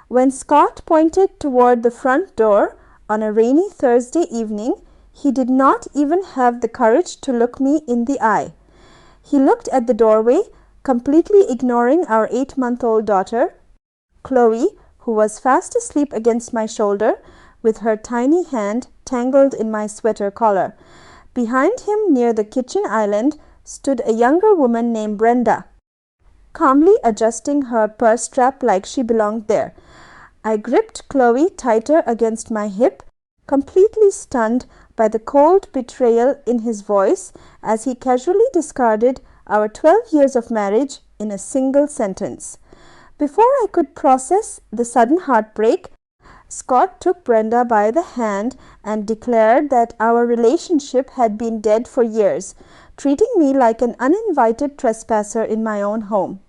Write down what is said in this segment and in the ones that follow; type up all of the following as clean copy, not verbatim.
When Scott pointed toward the front door on a rainy Thursday evening, he did not even have the courage to look me in the eye. He looked at the doorway, completely ignoring our 8-month-old daughter, Chloe, who was fast asleep against my shoulder with her tiny hand tangled in my sweater collar. Behind him, near the kitchen island, stood a younger woman named Brenda, calmly adjusting her purse strap like she belonged there. I gripped Chloe tighter against my hip, completely stunned by the cold betrayal in his voice as he casually discarded our 12 years of marriage in a single sentence. Before I could process the sudden heartbreak, Scott took Brenda by the hand and declared that our relationship had been dead for years, treating me like an uninvited trespasser in my own home.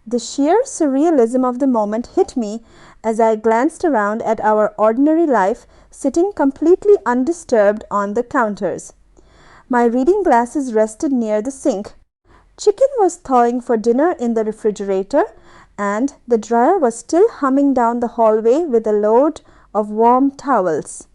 The sheer surrealism of the moment hit me as I glanced around at our ordinary life sitting completely undisturbed on the counters. My reading glasses rested near the sink. Chicken was thawing for dinner in the refrigerator, and the dryer was still humming down the hallway with a load of warm towels.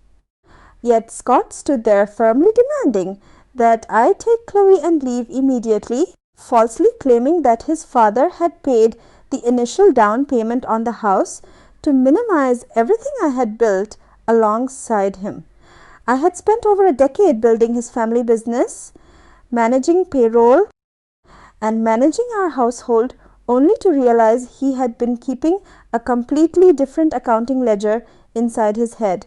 Yet Scott stood there firmly demanding that I take Chloe and leave immediately, falsely claiming that his father had paid the initial down payment on the house to minimize everything I had built alongside him. I had spent over a decade building his family business, managing payroll, and managing our household, only to realize he had been keeping a completely different accounting ledger inside his head.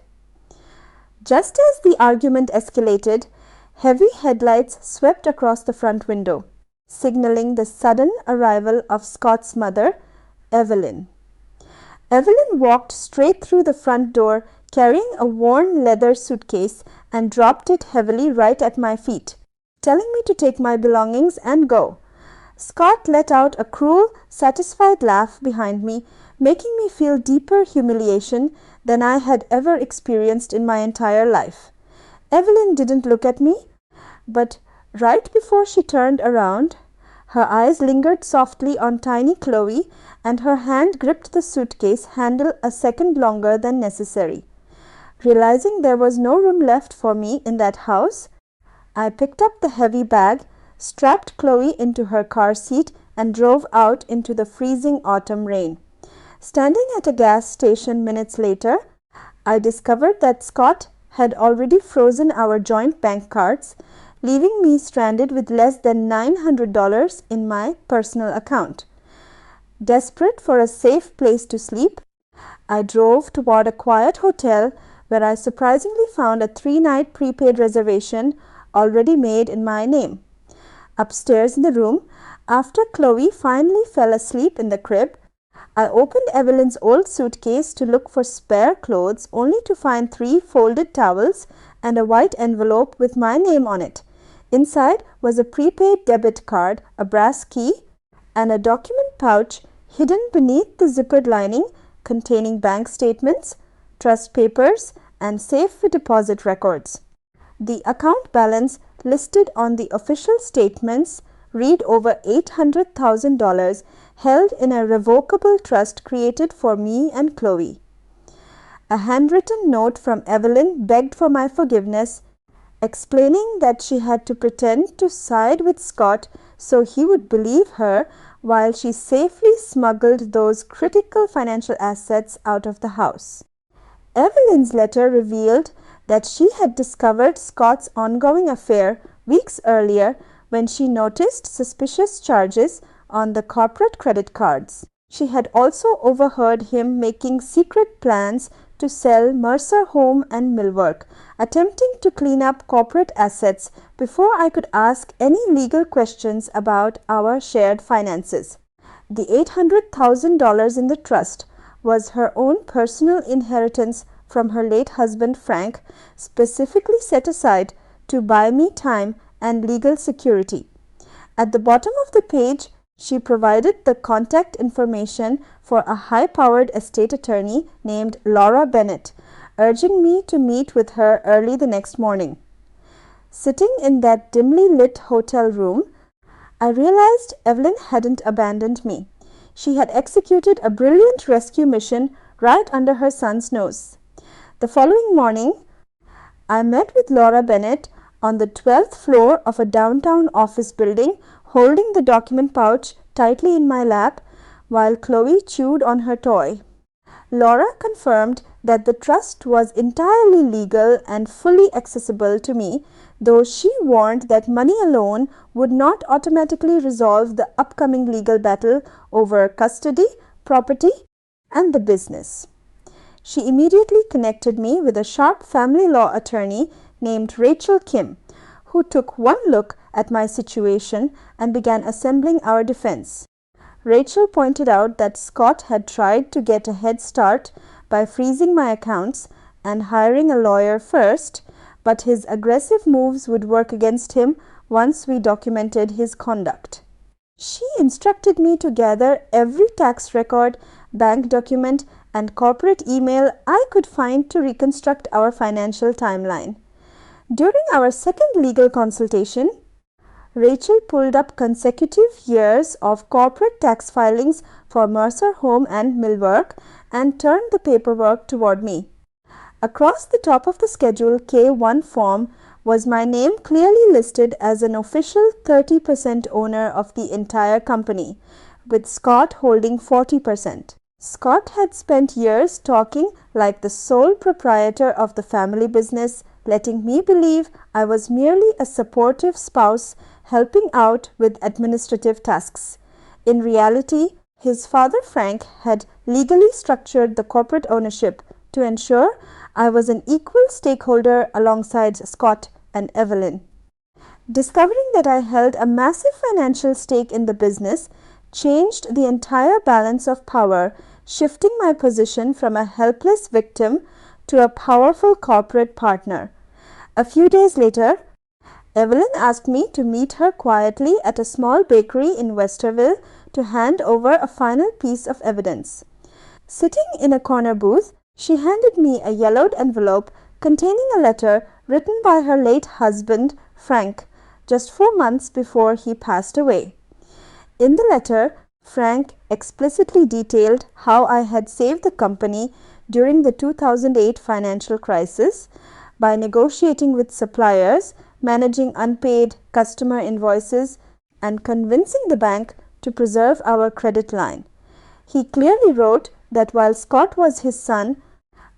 Just as the argument escalated, heavy headlights swept across the front window, signaling the sudden arrival of Scott's mother, Evelyn. Evelyn walked straight through the front door, carrying a worn leather suitcase, and dropped it heavily right at my feet, telling me to take my belongings and go. Scott let out a cruel, satisfied laugh behind me, making me feel deeper humiliation than I had ever experienced in my entire life. Evelyn didn't look at me, but right before she turned around, her eyes lingered softly on tiny Chloe, and her hand gripped the suitcase handle a second longer than necessary. Realizing there was no room left for me in that house, I picked up the heavy bag, strapped Chloe into her car seat, and drove out into the freezing autumn rain. Standing at a gas station minutes later, I discovered that Scott had already frozen our joint bank cards, leaving me stranded with less than $900 in my personal account. Desperate for a safe place to sleep, I drove toward a quiet hotel where I surprisingly found a 3-night prepaid reservation already made in my name. Upstairs in the room, after Chloe finally fell asleep in the crib, I opened Evelyn's old suitcase to look for spare clothes, only to find 3 folded towels and a white envelope with my name on it. Inside was a prepaid debit card, a brass key, and a document pouch hidden beneath the zippered lining containing bank statements, trust papers, and safe deposit records. The account balance listed on the official statements read over $800,000 held in a revocable trust created for me and Chloe. A handwritten note from Evelyn begged for my forgiveness, explaining that she had to pretend to side with Scott so he would believe her while she safely smuggled those critical financial assets out of the house. Evelyn's letter revealed that she had discovered Scott's ongoing affair weeks earlier when she noticed suspicious charges on the corporate credit cards. She had also overheard him making secret plans to sell Mercer Home and Millwork, attempting to clean up corporate assets before I could ask any legal questions about our shared finances. The $800,000 in the trust was her own personal inheritance from her late husband Frank, specifically set aside to buy me time and legal security. At the bottom of the page, she provided the contact information for a high-powered estate attorney named Laura Bennett, urging me to meet with her early the next morning. Sitting in that dimly lit hotel room, I realized Evelyn hadn't abandoned me. She had executed a brilliant rescue mission right under her son's nose. The following morning, I met with Laura Bennett on the 12th floor of a downtown office building, holding the document pouch tightly in my lap while Chloe chewed on her toy. Laura confirmed that the trust was entirely legal and fully accessible to me, though she warned that money alone would not automatically resolve the upcoming legal battle over custody, property, and the business. She immediately connected me with a sharp family law attorney named Rachel Kim, who took one look at my situation and began assembling our defense. Rachel pointed out that Scott had tried to get a head start by freezing my accounts and hiring a lawyer first, but his aggressive moves would work against him once we documented his conduct. She instructed me to gather every tax record, bank document, and corporate email I could find to reconstruct our financial timeline. During our second legal consultation, Rachel pulled up consecutive years of corporate tax filings for Mercer Home and Millwork and turned the paperwork toward me. Across the top of the Schedule K1 form was my name clearly listed as an official 30% owner of the entire company, with Scott holding 40%. Scott had spent years talking like the sole proprietor of the family business, letting me believe I was merely a supportive spouse helping out with administrative tasks. In reality, his father Frank had legally structured the corporate ownership to ensure I was an equal stakeholder alongside Scott and Evelyn. Discovering that I held a massive financial stake in the business changed the entire balance of power, shifting my position from a helpless victim to a powerful corporate partner. A few days later, Evelyn asked me to meet her quietly at a small bakery in Westerville to hand over a final piece of evidence. Sitting in a corner booth, she handed me a yellowed envelope containing a letter written by her late husband, Frank, just 4 months before he passed away. In the letter, Frank explicitly detailed how I had saved the company during the 2008 financial crisis by negotiating with suppliers, managing unpaid customer invoices, and convincing the bank to preserve our credit line. He clearly wrote that while Scott was his son,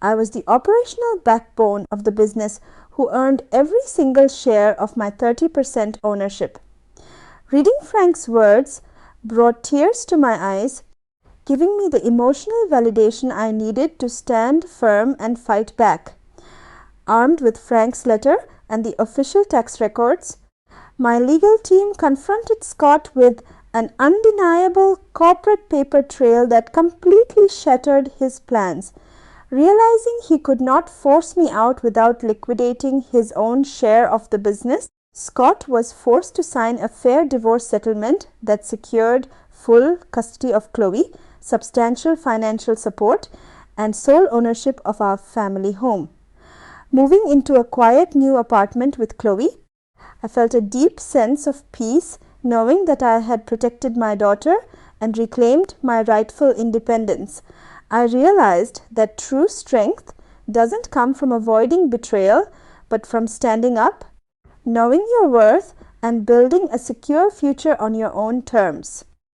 I was the operational backbone of the business who earned every single share of my 30% ownership. Reading Frank's words brought tears to my eyes, giving me the emotional validation I needed to stand firm and fight back. Armed with Frank's letter and the official tax records, my legal team confronted Scott with an undeniable corporate paper trail that completely shattered his plans. Realizing he could not force me out without liquidating his own share of the business, Scott was forced to sign a fair divorce settlement that secured full custody of Chloe, substantial financial support, and sole ownership of our family home. Moving into a quiet new apartment with Chloe, I felt a deep sense of peace knowing that I had protected my daughter and reclaimed my rightful independence. I realized that true strength doesn't come from avoiding betrayal, but from standing up, knowing your worth, and building a secure future on your own terms.